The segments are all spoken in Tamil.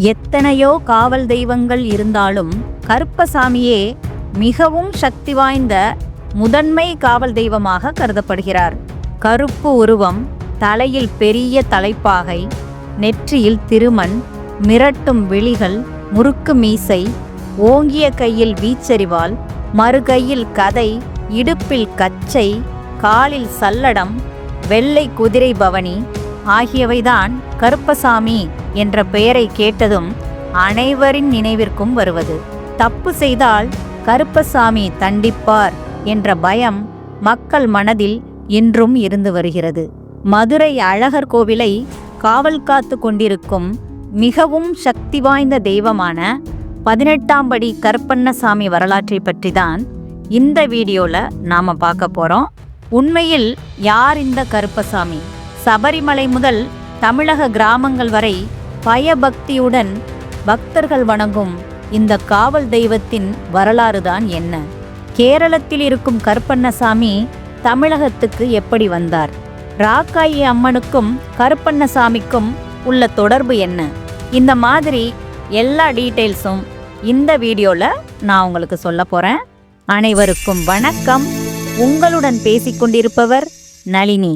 எத்தனையோ காவல் தெய்வங்கள் இருந்தாலும் கருப்பசாமியே மிகவும் சக்தி வாய்ந்த முதன்மை காவல் தெய்வமாக கருதப்படுகிறார். கருப்பு உருவம், தலையில் பெரிய தலைப்பாகை, நெற்றியில் திருமண், மிரட்டும் விழிகள், முறுக்கு மீசை, ஓங்கிய கையில் வீச்சரிவாள், மறுகையில் கதை, இடுப்பில் கச்சை, காலில் சல்லடம், வெள்ளை குதிரை பவனி ஆகியவைதான் கருப்பசாமி என்ற பெயரை கேட்டதும் அனைவரின் நினைவிற்கும் வருவது. தப்பு செய்தால் கருப்பசாமி தண்டிப்பார் என்ற பயம் மக்கள் மனதில் இன்றும் இருந்து வருகிறது. மதுரை அழகர் கோவிலை காவல் காத்து கொண்டிருக்கும் மிகவும் சக்தி வாய்ந்த தெய்வமான 18ஆம் படி கருப்பண்ணசாமி வரலாற்றை பற்றி தான் இந்த வீடியோல நாம பார்க்க போறோம். உண்மையில் யார் இந்த கருப்பசாமி? சபரிமலை முதல் தமிழக கிராமங்கள் வரை பயபக்தியுடன் பக்தர்கள் வணங்கும் இந்த காவல் தெய்வத்தின் வரலாறு தான் என்ன? கேரளத்தில் இருக்கும் கருப்பண்ணசாமி தமிழகத்துக்கு எப்படி வந்தார்? ராக்காயி அம்மனுக்கும் கருப்பண்ணசாமிக்கும் உள்ள தொடர்பு என்ன? இந்த மாதிரி எல்லா டீட்டெயில்ஸும் இந்த வீடியோல நான் உங்களுக்கு சொல்ல போறேன். அனைவருக்கும் வணக்கம். உங்களுடன் பேசிக்கொண்டிருப்பவர் நளினி.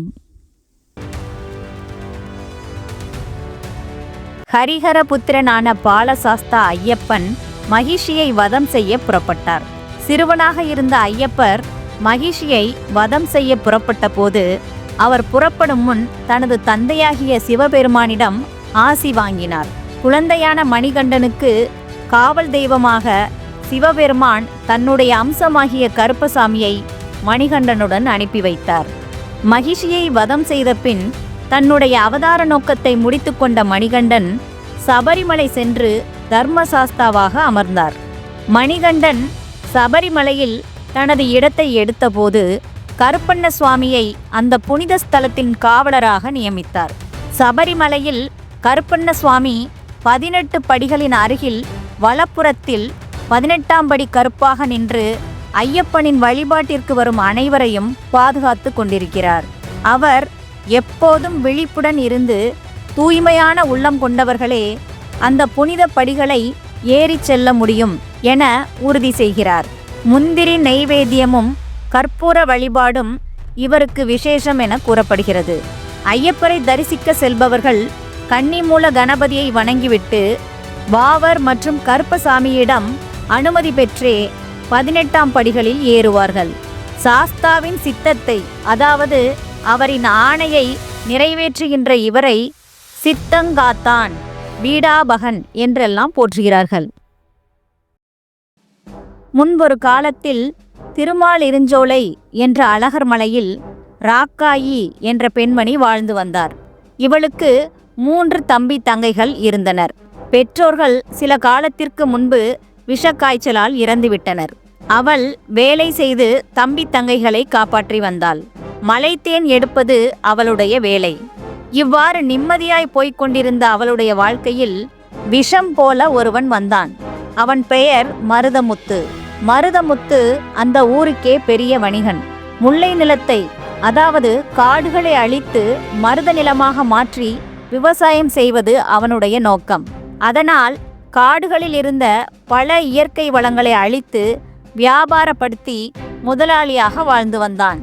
ஹரிஹர புத்திரனான பாலசாஸ்தா ஐயப்பன் மகிஷியை வதம் செய்ய புறப்பட்டார். சிறுவனாக இருந்த ஐயப்பர் மகிஷியை வதம் செய்ய புறப்பட்ட போது அவர் புறப்படும் முன் தனது தந்தையாகிய சிவபெருமானிடம் ஆசி வாங்கினார். குழந்தையான மணிகண்டனுக்கு காவல் தெய்வமாக சிவபெருமான் தன்னுடைய அம்சமாகிய கருப்பசாமியை மணிகண்டனுடன் அனுப்பி வைத்தார். மகிஷியை வதம் செய்த பின் தன்னுடைய அவதார நோக்கத்தை முடித்து கொண்ட மணிகண்டன் சபரிமலை சென்று தர்மசாஸ்தாவாக அமர்ந்தார். மணிகண்டன் சபரிமலையில் தனது இடத்தை எடுத்தபோது கருப்பண்ண சுவாமியை அந்த புனித ஸ்தலத்தின் காவலராக நியமித்தார். சபரிமலையில் கருப்பண்ண சுவாமி 18 படிகளின் அருகில் வலப்புறத்தில் 18ஆம் படி கருப்பாக நின்று ஐயப்பனின் வழிபாட்டிற்கு வரும் அனைவரையும் பாதுகாத்து கொண்டிருக்கிறார். அவர் எப்போதும் விழிப்புடன் இருந்து தூய்மையான உள்ளம் கொண்டவர்களே அந்த புனித படிகளை ஏறி செல்ல முடியும் என உறுதி செய்கிறார். முந்திரி நெய்வேத்தியமும் கற்பூர வழிபாடும் இவருக்கு விசேஷம் என கூறப்படுகிறது. ஐயப்பரை தரிசிக்க செல்பவர்கள் கன்னிமூல கணபதியை வணங்கிவிட்டு வாவர் மற்றும் கருப்பசாமியிடம் அனுமதி பெற்றே 18ஆம் படிகளில் ஏறுவார்கள். சாஸ்தாவின் சித்தத்தை, அதாவது அவரின் ஆணையை நிறைவேற்றுகின்ற இவரை சித்தங்காத்தான், வீடாபகன் என்றெல்லாம் போற்றுகிறார்கள். முன்பொரு காலத்தில் திருமாலிருஞ்சோலை என்ற அழகர் மலையில் ராக்காயி என்ற பெண்மணி வாழ்ந்து வந்தார். இவளுக்கு 3 தம்பி தங்கைகள் இருந்தனர். பெற்றோர்கள் சில காலத்திற்கு முன்பு விஷக்காய்ச்சலால் இறந்துவிட்டனர். அவள் வேலை செய்து தம்பி தங்கைகளை காப்பாற்றி வந்தாள். மலைத்தேன் எடுப்பது அவளுடைய வேலை. இவ்வாறு நிம்மதியாய் போய்க் கொண்டிருந்த அவளுடைய வாழ்க்கையில் விஷம் போல ஒருவன் வந்தான். அவன் பெயர் மருதமுத்து. மருதமுத்து அந்த ஊருக்கே பெரிய வணிகன். முல்லை நிலத்தை, அதாவது காடுகளை அழித்து மருத நிலமாக மாற்றி விவசாயம் செய்வது அவனுடைய நோக்கம். அதனால் காடுகளில் இருந்த பல இயற்கை வளங்களை அழித்து வியாபாரப்படுத்தி முதலாளியாக வாழ்ந்து வந்தான்.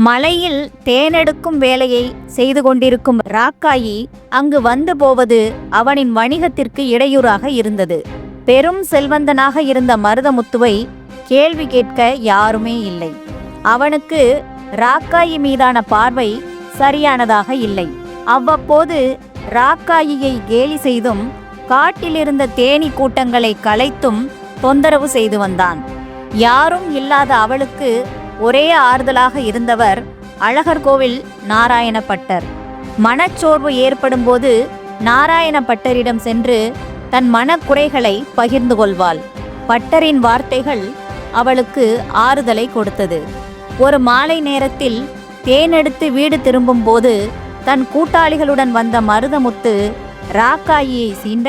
மலையில் தேனெடுக்கும் வேலையை செய்து கொண்டிருக்கும் ராக்காயி அங்கு வந்து போவது அவனின் வணிகத்திற்கு இடையூறாக இருந்தது. பெரும் செல்வந்தனாக இருந்த மருதமுத்துவை கேள்வி கேட்க யாருமே இல்லை. அவனுக்கு ராக்காயி மீதான பார்வை சரியானதாக இல்லை. அவ்வப்போது ராக்காயியை கேலி செய்தும் காட்டிலிருந்த தேனீ கூட்டங்களை கலைத்தும் தொந்தரவு செய்து வந்தான். யாரும் இல்லாத அவளுக்கு ஒரே ஆறுதலாக இருந்தவர் அழகர்கோவில் நாராயணப்பட்டர். மனச்சோர்வு ஏற்படும் போது நாராயணப்பட்டரிடம் சென்று தன் மனக்குறைகளை பகிர்ந்து கொள்வாள். பட்டரின் வார்த்தைகள் அவளுக்கு ஆறுதலை கொடுத்தது. ஒரு மாலை நேரத்தில் தேனெடுத்து வீடு திரும்பும் போது தன் கூட்டாளிகளுடன் வந்த மருதமுத்து ராக்காயியை சீண்ட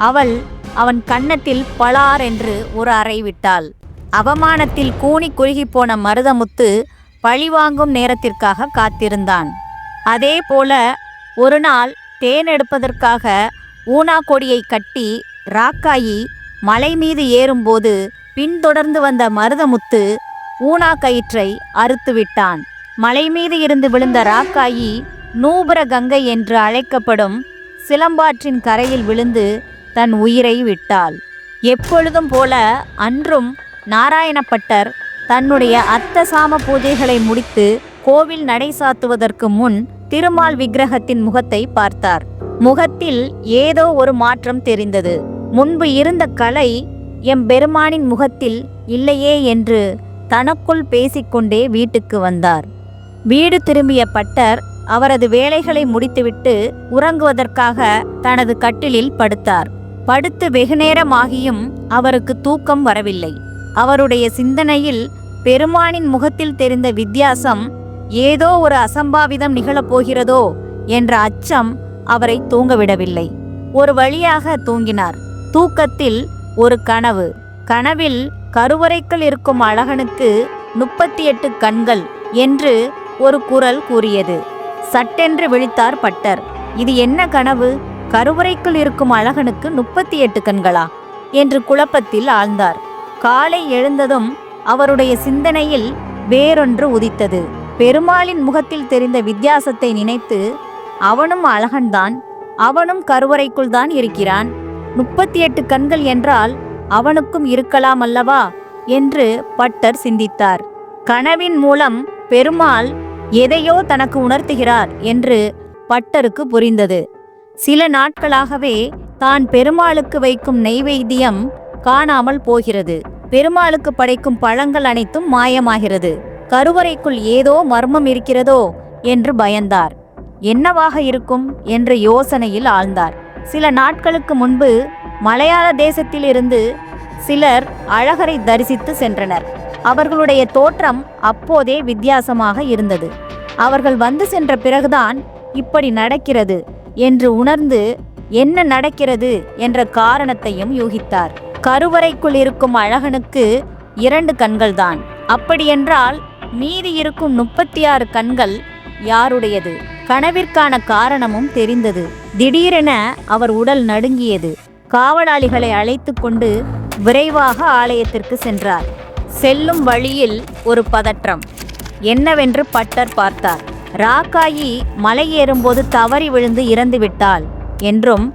அவள் அவன் கன்னத்தில் பளார் என்று ஒரு அறை விட்டாள். அவமானத்தில் கூனி குறுகி போன மருதமுத்து பழிவாங்கும் நேரத்திற்காக காத்திருந்தான். அதே போல ஒரு நாள் தேன் எடுப்பதற்காக ஊனா கொடியை கட்டி ராக்காயி மலை மீது ஏறும்போது பின்தொடர்ந்து வந்த மருதமுத்து ஊனா கயிற்றை அறுத்துவிட்டான். மலை மீது இருந்து விழுந்த ராக்காயி நூபுர கங்கை என்று அழைக்கப்படும் சிலம்பாற்றின் கரையில் விழுந்து தன் உயிரை விட்டாள். எப்பொழுதும் போல அன்றும் நாராயணப்பட்டர் தன்னுடைய அர்த்த சாம பூஜைகளை முடித்து கோவில் நடை சாத்துவதற்கு முன் திருமால் விக்கிரகத்தின் முகத்தை பார்த்தார். முகத்தில் ஏதோ ஒரு மாற்றம் தெரிந்தது. முன்பு இருந்த கலை எம்பெருமானின் முகத்தில் இல்லையே என்று தனக்குள் பேசிக்கொண்டே வீட்டுக்கு வந்தார். வீடு திரும்பிய பட்டர் அவரது வேலைகளை முடித்துவிட்டு உறங்குவதற்காக தனது கட்டிலில் படுத்தார். படுத்து வெகுநேரமாகியும் அவருக்கு தூக்கம் வரவில்லை. அவருடைய சிந்தனையில் பெருமானின் முகத்தில் தெரிந்த வித்தியாசம் ஏதோ ஒரு அசம்பாவிதம் நிகழப்போகிறதோ என்ற அச்சம் அவரை தூங்கவிடவில்லை. ஒரு வழியாக தூங்கினார். தூக்கத்தில் ஒரு கனவு. கனவில் கருவறைக்குள் இருக்கும் அழகனுக்கு 38 கண்கள் என்று ஒரு குரல் கூறியது. சட்டென்று விழித்தார் பட்டர். இது என்ன கனவு? கருவறைக்குள் இருக்கும் அழகனுக்கு 38 கண்களா என்று குழப்பத்தில் ஆழ்ந்தார். காலை எழுந்ததும் அவருடைய சிந்தனையில் வேறொன்று உதித்தது. பெருமாளின் முகத்தில் தெரிந்த வித்தியாசத்தை நினைத்து, அவனும் அழகன்தான், அவனும் கருவறைக்குள் தான் இருக்கிறான். 38 கண்கள் என்றால் அவனுக்கும் இருக்கலாம் அல்லவா என்று பட்டர் சிந்தித்தார். கனவின் மூலம் பெருமாள் எதையோ தனக்கு உணர்த்துகிறார் என்று பட்டருக்கு புரிந்தது. சில நாட்களாகவே தான் பெருமாளுக்கு வைக்கும் நெய்வேத்தியம் காணாமல் போகிறது. பெருமாளுக்கு படைக்கும் பழங்கள் அனைத்தும் மாயமாகிறது. கருவறைக்குள் ஏதோ மர்மம் இருக்கிறதோ என்று பயந்தார். என்னவாக இருக்கும் என்ற யோசனையில் ஆழ்ந்தார். சில நாட்களுக்கு முன்பு மலையாள தேசத்தில் இருந்து சிலர் அழகரை தரிசித்து சென்றனர். அவர்களுடைய தோற்றம் அப்போதே வித்தியாசமாக இருந்தது. அவர்கள் வந்து சென்ற பிறகுதான் இப்படி நடக்கிறது என்று உணர்ந்து என்ன நடக்கிறது என்ற காரணத்தையும் யூகித்தார். கருவறைக்குள் இருக்கும் அழகனுக்கு 2 கண்கள்தான். அப்படியென்றால் மீதி இருக்கும் 36 கண்கள் யாருடையது? கனவிற்கான காரணமும் தெரிந்தது. திடீரென அவர் உடல் நடுங்கியது. காவலாளிகளை அழைத்து கொண்டு விரைவாக ஆலயத்திற்கு சென்றார். செல்லும் வழியில் ஒரு பதற்றம். என்னவென்று பட்டர் பார்த்தார். ராக்காயி மலை ஏறும்போது தவறி விழுந்து இறந்து விட்டாள் என்றும்,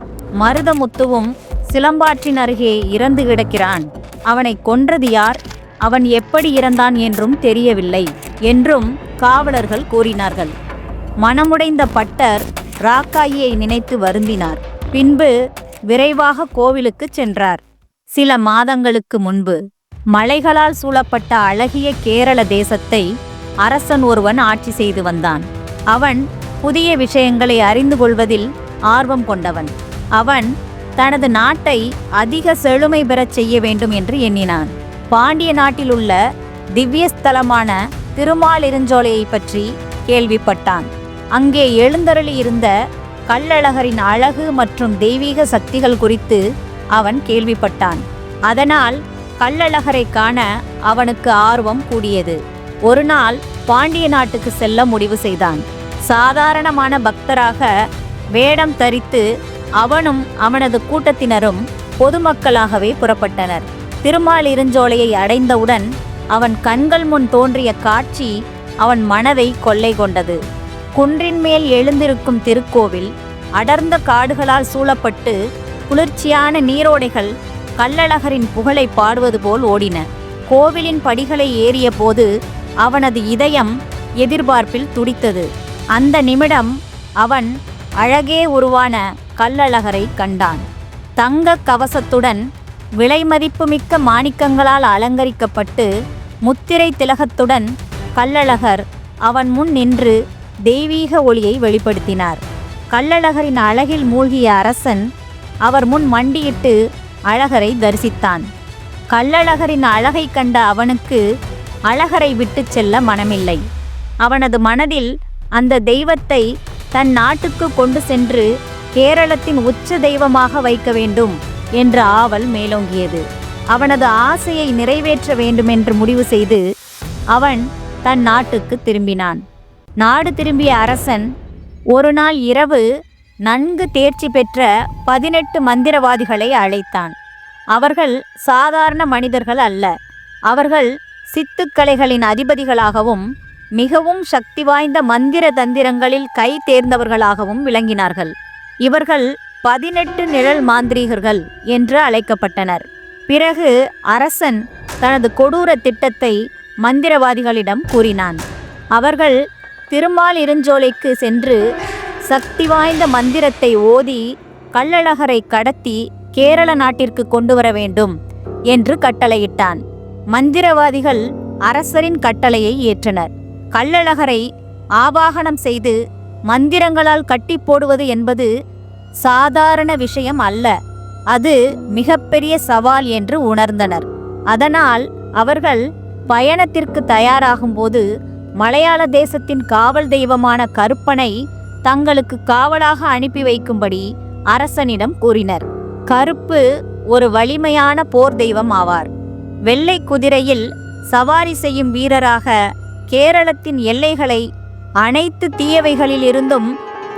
மருதமுத்துவும் சிலம்பாற்றின் அருகே இறந்து கிடக்கிறான், அவனை கொன்றது யார், அவன் எப்படி இறந்தான் என்றும் தெரியவில்லை என்றும் காவலர்கள் கூறினார்கள். மனமுடைந்த பட்டர் ராக்காயியை நினைத்து வருந்தினார். பின்பு விரைவாக கோவிலுக்கு சென்றார். சில மாதங்களுக்கு முன்பு மலைகளால் சூழப்பட்ட அழகிய கேரள தேசத்தை அரசன் ஒருவன் ஆட்சி செய்து வந்தான். அவன் புதிய விஷயங்களை அறிந்து கொள்வதில் ஆர்வம் கொண்டவன். அவன் தனது நாட்டை அதிக செழுமை பெறச் செய்ய வேண்டும் என்று எண்ணினான். பாண்டிய நாட்டில் உள்ள திவ்யஸ்தலமான திருமாலிருஞ்சோலையை பற்றி கேள்விப்பட்டான். அங்கே எழுந்தருளி இருந்த கள்ளழகரின் அழகு மற்றும் தெய்வீக சக்திகள் குறித்து அவன் கேள்விப்பட்டான். அதனால் கள்ளழகரை காண அவனுக்கு ஆர்வம் கூடியது. ஒரு நாள் பாண்டிய நாட்டுக்கு செல்ல முடிவு செய்தான். சாதாரணமான பக்தராக வேடம் தரித்து அவனும் அவனது கூட்டத்தினரும் பொதுமக்களாகவே புறப்பட்டனர். திருமாலிருஞ்சோலையை அடைந்தவுடன் அவன் கண்கள் முன் தோன்றிய காட்சி அவன் மனதை கொள்ளை கொண்டது. குன்றின் மேல் எழுந்திருக்கும் திருக்கோவில் அடர்ந்த காடுகளால் சூழப்பட்டு குளிர்ச்சியான நீரோடைகள் கள்ளழகரின் புகழை பாடுவது போல் ஓடின. கோவிலின் படிகளை ஏறிய போது அவனது இதயம் எதிர்பார்ப்பில் துடித்தது. அந்த நிமிடம் அவன் அழகே உருவான கள்ளழகரை கண்டான். தங்க கவசத்துடன் விலைமதிப்புமிக்க மாணிக்கங்களால் அலங்கரிக்கப்பட்டு முத்திரை திலகத்துடன் கள்ளழகர் அவன் முன் நின்று தெய்வீக ஒளியை வெளிப்படுத்தினார். கள்ளழகரின் அழகில் மூழ்கிய அரசன் அவர் முன் மண்டியிட்டு அழகரை தரிசித்தான். கள்ளழகரின் அழகை கண்ட அவனுக்கு அழகரை விட்டு செல்ல மனமில்லை. அவனது மனதில் அந்த தெய்வத்தை தன் நாட்டுக்கு கொண்டு சென்று கேரளத்தின் உச்ச தெய்வமாக வைக்க வேண்டும் என்ற ஆவல் மேலோங்கியது. அவனது ஆசையை நிறைவேற்ற வேண்டுமென்று முடிவு செய்து அவன் தன் நாட்டுக்கு திரும்பினான். நாடு திரும்பிய அரசன் ஒரு நாள் இரவு நன்கு தேர்ச்சி பெற்ற 18 மந்திரவாதிகளை அழைத்தான். அவர்கள் சாதாரண மனிதர்கள் அல்ல. அவர்கள் சித்துக்கலைகளின் அதிபதிகளாகவும் மிகவும் சக்தி வாய்ந்த மந்திர தந்திரங்களில் கை தேர்ந்தவர்களாகவும் விளங்கினார்கள். இவர்கள் 18 நிழல் மாந்திரீகர்கள் என்று அழைக்கப்பட்டனர். பிறகு அரசன் தனது கொடூர திட்டத்தை மந்திரவாதிகளிடம் கூறினான். அவர்கள் திருமால் இருஞ்சோலைக்கு சென்று சக்தி வாய்ந்த மந்திரத்தை ஓதி கள்ளழகரை கடத்தி கேரள நாட்டிற்கு கொண்டு வர வேண்டும் என்று கட்டளையிட்டான். மந்திரவாதிகள் அரசரின் கட்டளையை ஏற்றனர். கள்ளழகரை ஆவாகனம் செய்து மந்திரங்களால் கட்டி போடுவது என்பது சாதாரண விஷயம் அல்ல. அது மிகப்பெரிய சவால் என்று உணர்ந்தனர். அதனால் அவர்கள் பயணத்திற்கு தயாராகும்போது மலையாள தேசத்தின் காவல் தெய்வமான கருப்பனை தங்களுக்கு காவலாக அனுப்பி வைக்கும்படி அரசனிடம் கூறினர். கருப்பு ஒரு வலிமையான போர் தெய்வம் ஆவார். வெள்ளை குதிரையில் சவாரி செய்யும் வீரராக கேரளத்தின் எல்லைகளை அனைத்து தீயவைகளில் இருந்தும்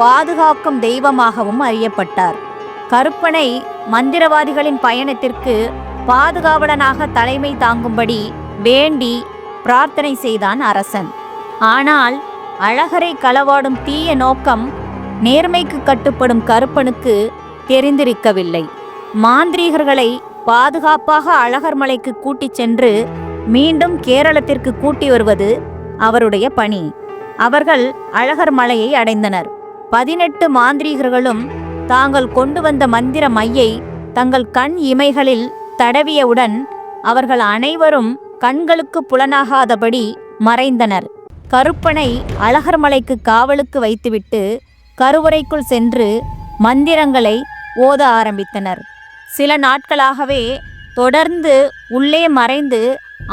பாதுகாக்கும் தெய்வமாகவும் அறியப்பட்டார். கருப்பனை மந்திரவாதிகளின் பயணத்திற்கு பாதுகாவலனாக தலைமை தாங்கும்படி வேண்டி பிரார்த்தனை செய்தான் அரசன். ஆனால் அழகரை களவாடும் தீய நோக்கம் நேர்மைக்கு கட்டுப்படும் கருப்பனுக்கு தெரிந்திருக்கவில்லை. மாந்திரீகர்களை பாதுகாப்பாக அழகர் மலைக்கு கூட்டிச் சென்று மீண்டும் கேரளத்திற்கு கூட்டி வருவது அவருடைய பணி. அவர்கள் அழகர் மலையை அடைந்தனர். 18 மாந்திரீகர்களும் தாங்கள் கொண்டு வந்த மந்திர மையை தங்கள் கண் இமைகளில் தடவியவுடன் அவர்கள் அனைவரும் கண்களுக்கு புலனாகாதபடி மறைந்தனர். கருப்பனை அழகர் மலைக்கு காவலுக்கு வைத்துவிட்டு கருவறைக்குள் சென்று மந்திரங்களை ஓத ஆரம்பித்தனர். சில நாட்களாகவே தொடர்ந்து உள்ளே மறைந்து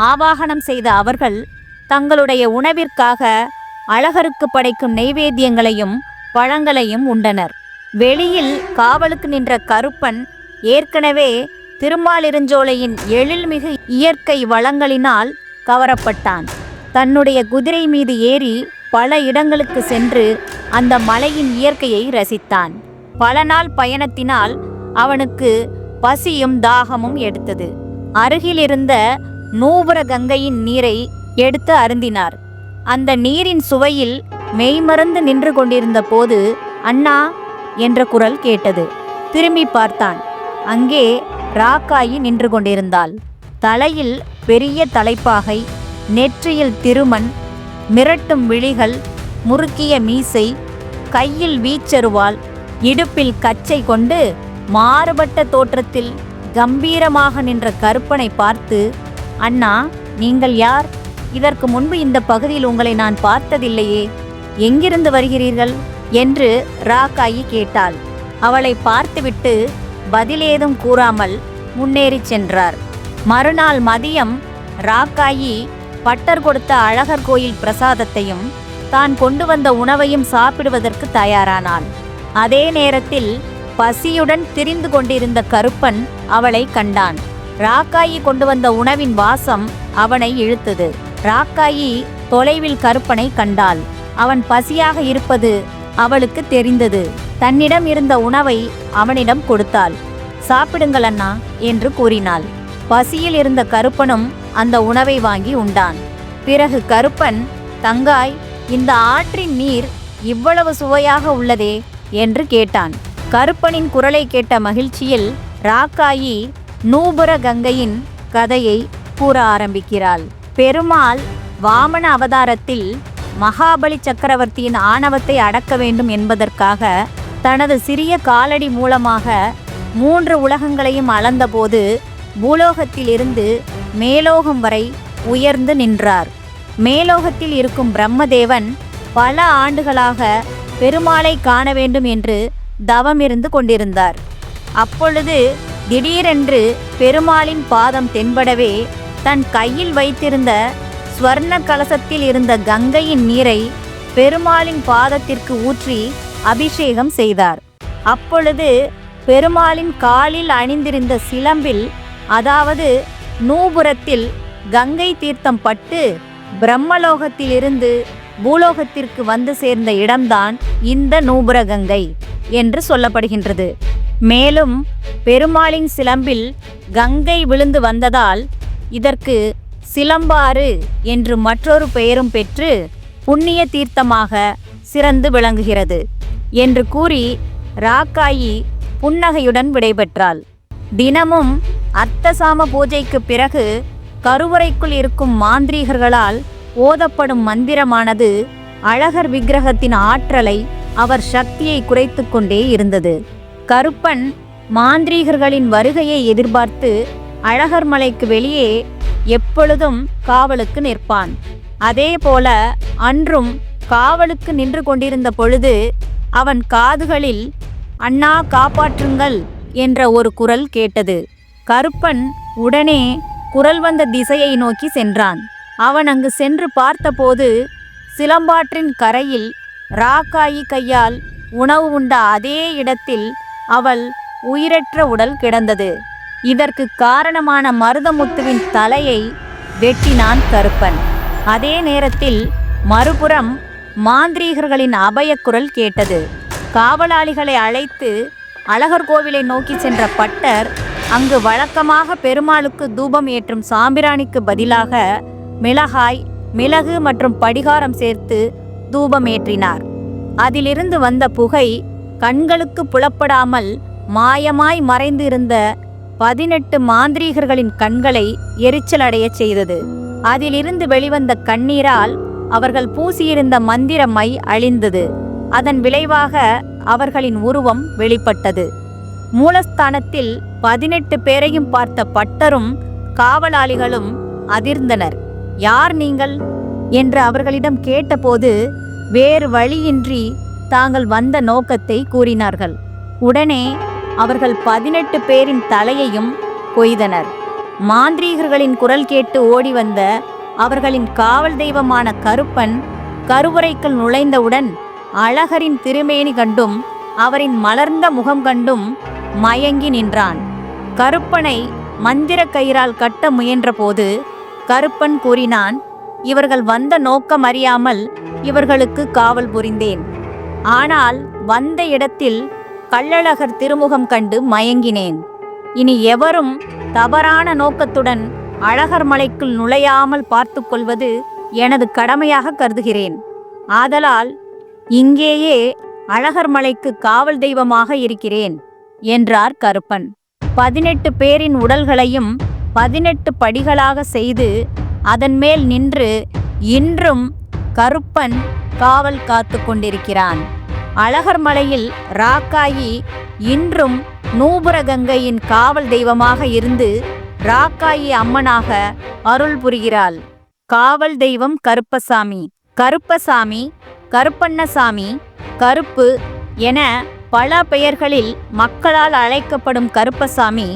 ஆவாகனம் செய்த அவர்கள் தங்களுடைய உணவிற்காக அழகருக்கு படைக்கும் நெய்வேத்தியங்களையும் பழங்களையும் உண்டனர். வெளியில் காவலுக்கு நின்ற கருப்பன் ஏற்கனவே திருமாலிருஞ்சோலையின் எழில்மிகு இயற்கை வளங்களினால் கவரப்பட்டான். தன்னுடைய குதிரை மீது ஏறி பல இடங்களுக்கு சென்று அந்த மலையின் இயற்கையை ரசித்தான். பல நாள் பயணத்தினால் அவனுக்கு பசியும் தாகமும் எடுத்தது. அருகில் இருந்த நூபுர கங்கையின் நீரை எடுத்து அருந்தினார். அந்த நீரின் சுவையில் மெய்மறந்து நின்று கொண்டிருந்த போது அண்ணா என்ற குரல் கேட்டது. திரும்பி பார்த்தான். அங்கே ராக்காயி நின்று கொண்டிருந்தாள். தலையில் பெரிய தலைப்பாகை, நெற்றியில் திருமண், மிரட்டும் விழிகள், முறுக்கிய மீசை, கையில் வீச்சருவாள், இடுப்பில் கச்சை கொண்டு மாறுபட்ட தோற்றத்தில் கம்பீரமாக நின்ற கருப்பனை பார்த்து, அண்ணா, நீங்கள் யார்? இதற்கு முன்பு இந்த பகுதியில் உங்களை நான் பார்த்ததில்லையே. எங்கிருந்து வருகிறீர்கள் என்று ராக்காயி கேட்டாள். அவளை பார்த்துவிட்டு பதிலேதும் கூறாமல் முன்னேறி சென்றார். மறுநாள் மதியம் ராக்காயி பட்டர் கொடுத்த அழகர் கோயில் பிரசாதத்தையும் தான் கொண்டு வந்த உணவையும் சாப்பிடுவதற்கு தயாரானாள். அதே நேரத்தில் பசியுடன் திரிந்து கொண்டிருந்த கருப்பன் அவளை கண்டான். ராக்காயி கொண்டு வந்த உணவின் வாசம் அவனை இழுத்தது. ராக்காயி தொலைவில் கருப்பனை கண்டாள். அவன் பசியாக இருப்பது அவளுக்கு தெரிந்தது. தன்னிடம் இருந்த உணவை அவனிடம் கொடுத்தாள். சாப்பிடுங்கள் அண்ணா என்று கூறினாள். பசியில் இருந்த கருப்பனும் அந்த உணவை வாங்கி உண்டான். பிறகு கருப்பன், தங்காய், இந்த ஆற்றின் நீர் இவ்வளவு சுவையாக உள்ளதே என்று கேட்டான். கருப்பனின் குரலை கேட்ட மகிழ்ச்சியில் ராக்காயி நூபுர கங்கையின் கதையை கூற ஆரம்பிக்கிறாள். பெருமாள் வாமன அவதாரத்தில் மகாபலி சக்கரவர்த்தியின் ஆணவத்தை அடக்க வேண்டும் என்பதற்காக தனது சிறிய காலடி மூலமாக 3 உலகங்களையும் அளந்தபோது பூலோகத்திலிருந்து மேலோகம் வரை உயர்ந்து நின்றார். மேலோகத்தில் இருக்கும் பிரம்மதேவன் பல ஆண்டுகளாக பெருமாளை காண வேண்டும் என்று தவமிருந்து கொண்டிருந்தார். அப்பொழுது திடீரென்று பெருமாளின் பாதம் தென்படவே தன் கையில் வைத்திருந்த ஸ்வர்ண கலசத்தில் இருந்த கங்கையின் நீரை பெருமாளின் பாதத்திற்கு ஊற்றி அபிஷேகம் செய்தார். அப்பொழுது பெருமாளின் காலில் அணிந்திருந்த சிலம்பில், அதாவது நூபுரத்தில் கங்கை தீர்த்தம் பட்டு பிரம்மலோகத்திலிருந்து பூலோகத்திற்கு வந்து சேர்ந்த இடம்தான் இந்த நூபுர கங்கை. என்று சொல்லப்படுகின்றது. மேலும் பெருமாளின் சிலம்பில் கங்கை விழுந்து வந்ததால் இதற்கு சிலம்பாறு என்று மற்றொரு பெயரும் பெற்று புண்ணிய தீர்த்தமாக சிறந்து விளங்குகிறது என்று கூறி ராக்காயி புன்னகையுடன் விடைபெற்றாள். தினமும் அர்த்தசாம பூஜைக்கு பிறகு கருவறைக்குள் இருக்கும் மாந்திரீகர்களால் ஓதப்படும் மந்திரமானது அழகர் விக்கிரகத்தின் ஆற்றலை, அவர் சக்தியை குறைத்து கொண்டே இருந்தது. கருப்பன் மாந்திரீகர்களின் வருகையை எதிர்பார்த்து அழகர் மலைக்கு வெளியே எப்பொழுதும் காவலுக்கு நிற்பான். அதே போல அன்றும் காவலுக்கு நின்று கொண்டிருந்த பொழுது அவன் காதுகளில் "அண்ணா காப்பாற்றுங்கள்" என்ற ஒரு குரல் கேட்டது. கருப்பன் உடனே குரல் வந்த திசையை நோக்கி சென்றான். அவன் அங்கு சென்று பார்த்தபோது சிலம்பாற்றின் கரையில் ராக்காயி கையால் உணவு உண்ட அதே இடத்தில் அவள் உயிரற்ற உடல் கிடந்தது. இதற்கு காரணமான மருதமுத்துவின் தலையை வெட்டினான் கருப்பன். அதே நேரத்தில் மறுபுறம் மாந்திரீகர்களின் அபயக்குரல் கேட்டது. காவலாளிகளை அழைத்து அழகர் கோவிலை நோக்கி சென்ற பட்டர் அங்கு வழக்கமாக பெருமாளுக்கு தூபம் ஏற்றும் சாம்பிராணிக்கு பதிலாக மிளகாய், மிளகு மற்றும் படிகாரம் சேர்த்து தூபம் ஏற்றினார். அதிலிருந்து வந்த புகை கண்களுக்கு புலப்படாமல் மாயமாய் மறைந்து இருந்த 18 மாந்திரீகர்களின் கண்களை எரிச்சலடைய செய்தது. அதிலிருந்து வெளிவந்த கண்ணீரால் அவர்கள் பூசியிருந்த மந்திர மை அழிந்தது. அதன் விளைவாக அவர்களின் உருவம் வெளிப்பட்டது. மூலஸ்தானத்தில் 18 பேரையும் பார்த்த பட்டரும் காவலாளிகளும் அதிர்ந்தனர். "யார் நீங்கள்?" என்று அவர்களிடம் கேட்டபோது வேறு வழியின்றி தாங்கள் வந்த நோக்கத்தை கூறினார்கள். உடனே அவர்கள் 18 பேரின் தலையையும் கொய்தனர். மாந்திரீகர்களின் குரல் கேட்டு ஓடி வந்த அவர்களின் காவல் தெய்வமான கருப்பன் கருவறைக்குள் நுழைந்தவுடன் அழகரின் திருமேனி கண்டும் அவரின் மலர்ந்த முகம் கண்டும் மயங்கி நின்றான். கருப்பனை மந்திர கயிறால் கட்ட முயன்றபோது கருப்பன் கூறினான், "இவர்கள் வந்த நோக்கம் அறியாமல் இவர்களுக்கு காவல் புரிந்தேன். ஆனால் வந்த இடத்தில் கள்ளழகர் திருமுகம் கண்டு மயங்கினேன். இனி எவரும் தவறான நோக்கத்துடன் அழகர் மலைக்குள் நுழையாமல் பார்த்து கொள்வது எனது கடமையாக கருதுகிறேன். ஆதலால் இங்கேயே அழகர் மலைக்கு காவல் தெய்வமாக இருக்கிறேன்" என்றார் கருப்பன். 18 பேரின் உடல்களையும் 18 படிகளாக செய்து அதன் மேல் நின்று இன்றும் கருப்பன் காவல் காத்து கொண்டிருக்கிறான். அழகர் மலையில் ராக்காயி இன்றும் நூபுரகங்கையின் காவல் தெய்வமாக இருந்து ராக்காயி அம்மனாக அருள் புரிகிறாள். காவல் தெய்வம் கருப்பசாமி. கருப்பசாமி, கருப்பண்ணசாமி, கருப்பு என பல பெயர்களில் மக்களால் அழைக்கப்படும் கருப்பசாமி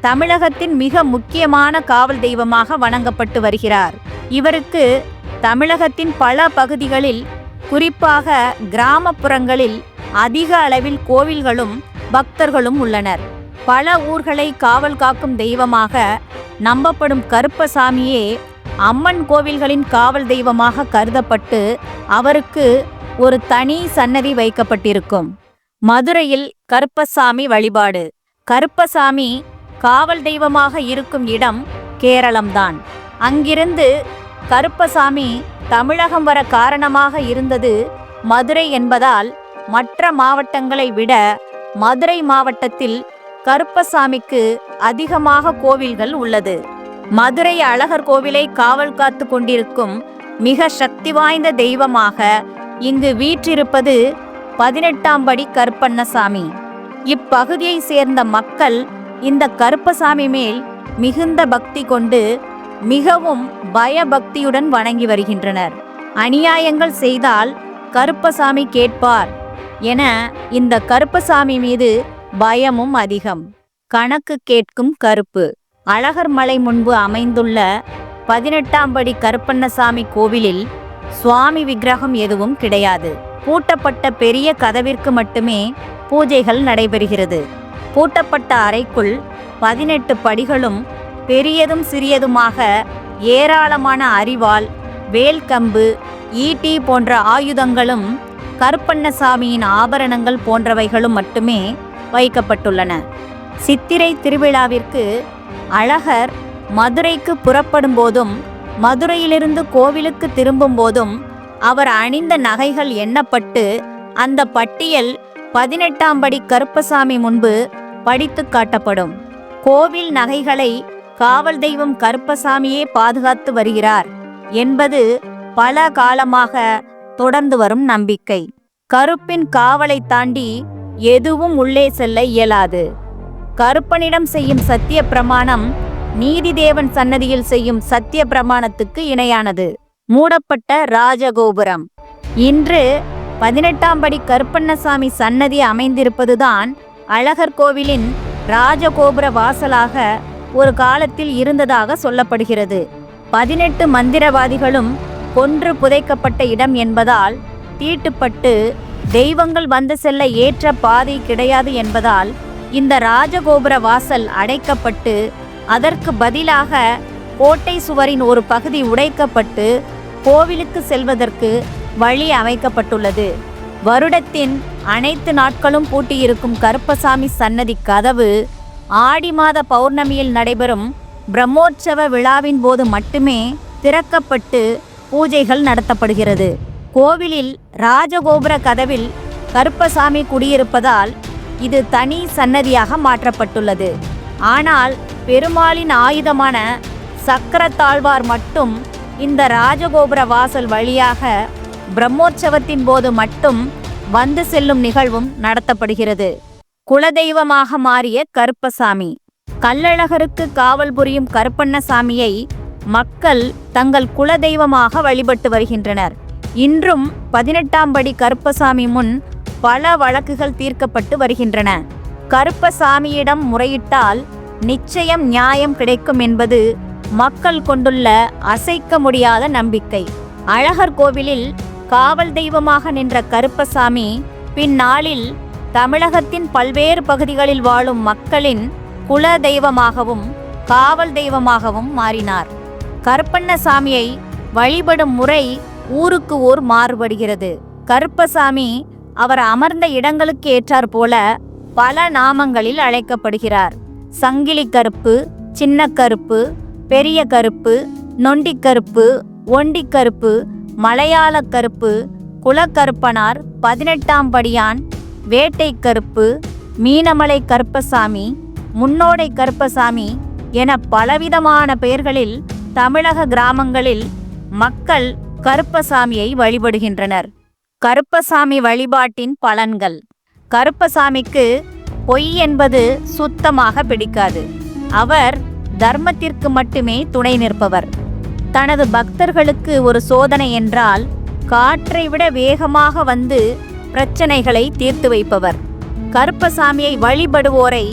தமிழகத்தின் மிக முக்கியமான காவல் தெய்வமாக வணங்கப்பட்டு வருகிறார். இவருக்கு தமிழகத்தின் பல பகுதிகளில், குறிப்பாக கிராமப்புறங்களில் அதிக அளவில் கோவில்களும் பக்தர்களும் உள்ளனர். பல ஊர்களை காவல் காக்கும் தெய்வமாக நம்பப்படும் கருப்பசாமியே அம்மன் கோவில்களின் காவல் தெய்வமாக கருதப்பட்டு அவருக்கு ஒரு தனி சன்னதி வைக்கப்பட்டிருக்கும். மதுரையில் கருப்பசாமி வழிபாடு. கருப்பசாமி காவல் தெய்வமாக இருக்கும் இடம் கேரளம்தான். அங்கிருந்து கருப்பசாமி தமிழகம் வர காரணமாக இருந்தது மதுரை என்பதால் மற்ற மாவட்டங்களை விட மதுரை மாவட்டத்தில் கருப்பசாமிக்கு அதிகமாக கோவில்கள் உள்ளது. மதுரை அழகர் கோவிலை காவல் காத்து கொண்டிருக்கும் மிக சக்தி வாய்ந்த தெய்வமாக இங்கு வீற்றிருப்பது 18ஆம் படி கருப்பண்ணசாமி. இப்பகுதியை சேர்ந்த மக்கள் இந்த கருப்பசாமி மேல் மிகுந்த பக்தி கொண்டு மிகவும் பயபக்தியுடன் வணங்கி வருகின்றனர். அநியாயங்கள் செய்தால் கருப்பசாமி கேட்பார் என இந்த கருப்பசாமி மீது பயமும் அதிகம். கணக்கு கேட்கும் கருப்பு. அழகர் மலை முன்பு அமைந்துள்ள 18ஆம் படி கருப்பண்ணசாமி கோவிலில் சுவாமி விக்கிரகம் எதுவும் கிடையாது. பூட்டப்பட்ட பெரிய கதவிற்கு மட்டுமே பூஜைகள் நடைபெறுகிறது. பூட்டப்பட்ட அறைக்குள் 18 படிகளும் பெரியதும் சிறியதுமாக ஏராளமான அரிவாள், வேல்கம்பு, ஈட்டி போன்ற ஆயுதங்களும் கருப்பண்ணசாமியின் ஆபரணங்கள் போன்றவைகளும் மட்டுமே வைக்கப்பட்டுள்ளன. சித்திரை திருவிழாவிற்கு அழகர் மதுரைக்கு புறப்படும் போதும் மதுரையிலிருந்து கோவிலுக்கு திரும்பும் போதும் அவர் அணிந்த நகைகள் எண்ணப்பட்டு அந்த பட்டியல் 18ஆம் படி கருப்பசாமி முன்பு படித்து காட்டப்படும். கோவில் நகைகளை காவல் தெய்வம் கருப்பசாமியே பாதுகாத்து வருகிறார் என்பது பல காலமாக தொடர்ந்து வரும் நம்பிக்கை. கருப்பின் காவலை தாண்டி எதுவும் உள்ளே செல்ல இயலாது. கருப்பனிடம் செய்யும் சத்திய பிரமாணம் நீதிதேவன் சன்னதியில் செய்யும் சத்திய பிரமாணத்துக்கு இணையானது. மூடப்பட்ட ராஜகோபுரம். இன்று 18ஆம் படி கருப்பண்ணசாமி சன்னதி அமைந்திருப்பதுதான் அழகர் கோவிலின் ராஜகோபுர வாசலாக ஒரு காலத்தில் இருந்ததாக சொல்லப்படுகிறது. 18 மந்திரவாதிகளும் கொன்று புதைக்கப்பட்ட இடம் என்பதால் தீட்டுப்பட்டு தெய்வங்கள் வந்து செல்ல ஏற்ற பாதை கிடையாது என்பதால் இந்த ராஜகோபுர வாசல் அடைக்கப்பட்டு அதற்கு பதிலாக கோட்டை சுவரின் ஒரு பகுதி உடைக்கப்பட்டு கோவிலுக்கு செல்வதற்கு வழி அமைக்கப்பட்டுள்ளது. வருடத்தின் அனைத்து நாட்களும் பூட்டியிருக்கும் கருப்பசாமி சன்னதி கதவு ஆடி மாத பௌர்ணமியில் நடைபெறும் பிரம்மோற்சவ விழாவின் போது மட்டுமே திறக்கப்பட்டு பூஜைகள் நடத்தப்படுகிறது. கோவிலில் ராஜகோபுர கதவில் கருப்பசாமி குடியிருப்பதால் இது தனி சன்னதியாக மாற்றப்பட்டுள்ளது. ஆனால் பெருமாளின் ஆயுதமான சக்கரத்தாழ்வார் மட்டும் இந்த ராஜகோபுர வாசல் வழியாக பிரம்மோற்சவத்தின் போது மட்டும் வந்து செல்லும் நிகழ்வும் நடத்தப்படுகிறது. குலதெய்வமாக மாறிய கருப்பசாமி. கள்ளழகருக்கு காவல் புரியும் கருப்பண்ணசாமியை மக்கள் தங்கள் குலதெய்வமாக வழிபட்டு வருகின்றனர். இன்றும் 18ஆம் படி கருப்பசாமி முன் பல வழக்குகள் தீர்க்கப்பட்டு வருகின்றன. கருப்பசாமியிடம் முறையிட்டால் நிச்சயம் நியாயம் கிடைக்கும் என்பது மக்கள் கொண்டுள்ள அசைக்க முடியாத நம்பிக்கை. அழகர் கோவிலில் காவல் தெய்வமாக நின்ற கருப்பசாமி பின்னாளில் தமிழகத்தின் பல்வேறு பகுதிகளில் வாழும் மக்களின் குல தெய்வமாகவும் காவல் தெய்வமாகவும் மாறினார். கருப்பண்ணசாமியை வழிபடும் முறை ஊருக்கு ஊர் மாறுபடுகிறது. கருப்பசாமி அவர் அமர்ந்த இடங்களுக்கு ஏற்றாற் போல பல நாமங்களில் அழைக்கப்படுகிறார். சங்கிலி கருப்பு, சின்ன கருப்பு, பெரிய கருப்பு, நொண்டிக்கருப்பு, ஒண்டிக்கருப்பு, மலையாள கருப்பு, குலக்கருப்பனார், 18ஆம் படியான், வேட்டை கருப்பு, மீனமலை கருப்பசாமி, முன்னோடை கருப்பசாமி என பலவிதமான பெயர்களில் தமிழக கிராமங்களில் மக்கள் கருப்பசாமியை வழிபடுகின்றனர். கருப்பசாமி வழிபாட்டின் பலன்கள். கருப்பசாமிக்கு பொய் என்பது சுத்தமாக பிடிக்காது. அவர் தர்மத்திற்கு மட்டுமே துணை நிற்பவர். தனது பக்தர்களுக்கு ஒரு சோதனை என்றால் காற்றை விட வேகமாக வந்து பிரச்சனைகளை தீர்த்து வைப்பவர். கருப்பசாமியை வழிபடுவோரை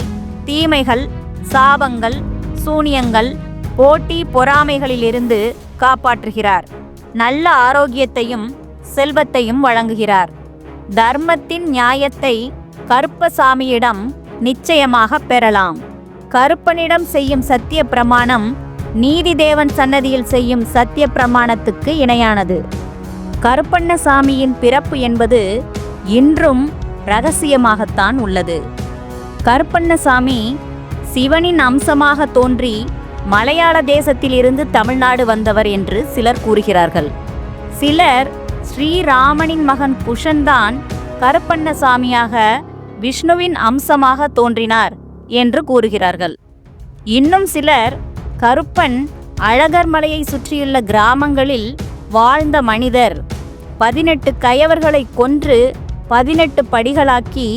தீமைகள், சாபங்கள், சூனியங்கள், போட்டி பொறாமைகளிலிருந்து காப்பாற்றுகிறார். நல்ல ஆரோக்கியத்தையும் செல்வத்தையும் வழங்குகிறார். தர்மத்தின் நியாயத்தை கருப்பசாமியிடம் நிச்சயமாக பெறலாம். கருப்பனிடம் செய்யும் சத்திய பிரமாணம் நீதிதேவன் சன்னதியில் செய்யும் சத்திய பிரமாணத்துக்கு இணையானது. கருப்பண்ணசாமியின் பிறப்பு என்பது இன்றும் இரகசியமாகத்தான் உள்ளது. கருப்பண்ணசாமி சிவனின் அம்சமாக தோன்றி மலையாள தேசத்திலிருந்து தமிழ்நாடு வந்தவர் என்று சிலர் கூறுகிறார்கள். சிலர் ஸ்ரீராமனின் மகன் குஷன்தான் கருப்பண்ணசாமியாக விஷ்ணுவின் அம்சமாக தோன்றினார் என்று கூறுகிறார்கள். இன்னும் சிலர் கருப்பன் அழகர் மலையை சுற்றியுள்ள கிராமங்களில் வாழ்ந்த மனிதர், 18 கயவர்களை கொன்று 18 படிகளாக்கி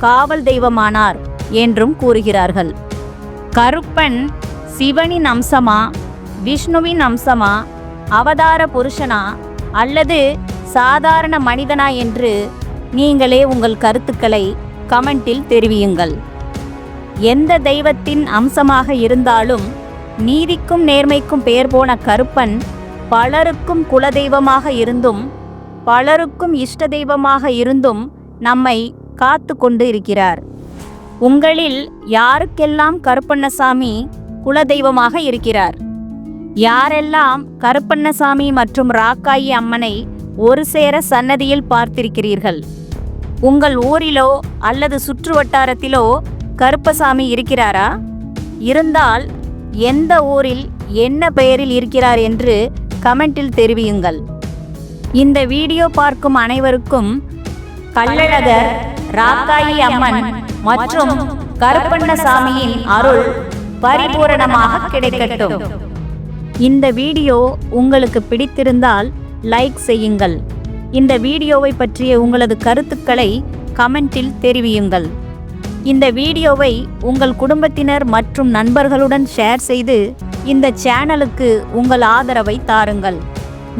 காவல் தெய்வமானார் என்றும் கூறுகிறார்கள். கருப்பன் சிவனின் அம்சமா, விஷ்ணுவின் அம்சமா, அவதார புருஷனா அல்லது சாதாரண மனிதனா என்று நீங்களே உங்கள் கருத்துக்களை கமெண்டில் தெரிவியுங்கள். எந்த தெய்வத்தின் அம்சமாக இருந்தாலும் நீதிக்கும் நேர்மைக்கும் பெயர் போன கருப்பன் பலருக்கும் குலதெய்வமாக இருந்தும் பலருக்கும் இஷ்ட தெய்வமாக இருந்தும் நம்மை காத்து கொண்டு இருக்கிறார். உங்களில் யாருக்கெல்லாம் கருப்பண்ணசாமி குலதெய்வமாக இருக்கிறார்? யாரெல்லாம் கருப்பண்ணசாமி மற்றும் ராக்காயி அம்மனை ஒரு சேர சன்னதியில் பார்த்திருக்கிறீர்கள். உங்கள் ஊரிலோ அல்லது சுற்று வட்டாரத்திலோ கருப்பசாமி இருக்கிறாரா? இருந்தால் எந்த ஊரில் என்ன பெயரில் இருக்கிறார் என்று கமெண்டில் தெரிவியுங்கள். இந்த வீடியோ பார்க்கும் அனைவருக்கும் கள்ளழகர், ராக்காயி அம்மன் மற்றும் கருப்பண்ணசாமியின் அருள் பரிபூரணமாக கிடைக்கட்டும். இந்த வீடியோ உங்களுக்கு பிடித்திருந்தால் லைக் செய்யுங்கள். இந்த வீடியோவை பற்றிய உங்களது கருத்துக்களை கமெண்டில் தெரிவியுங்கள். இந்த வீடியோவை உங்கள் குடும்பத்தினர் மற்றும் நண்பர்களுடன் ஷேர் செய்து இந்த சேனலுக்கு உங்கள் ஆதரவை தாருங்கள்.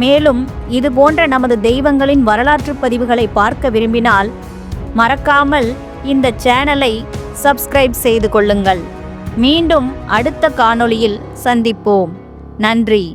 மேலும் இதுபோன்ற நமது தெய்வங்களின் வரலாற்று பதிவுகளை பார்க்க விரும்பினால் மறக்காமல் இந்த சேனலை சப்ஸ்கிரைப் செய்து கொள்ளுங்கள். மீண்டும் அடுத்த காணொளியில் சந்திப்போம். நன்றி.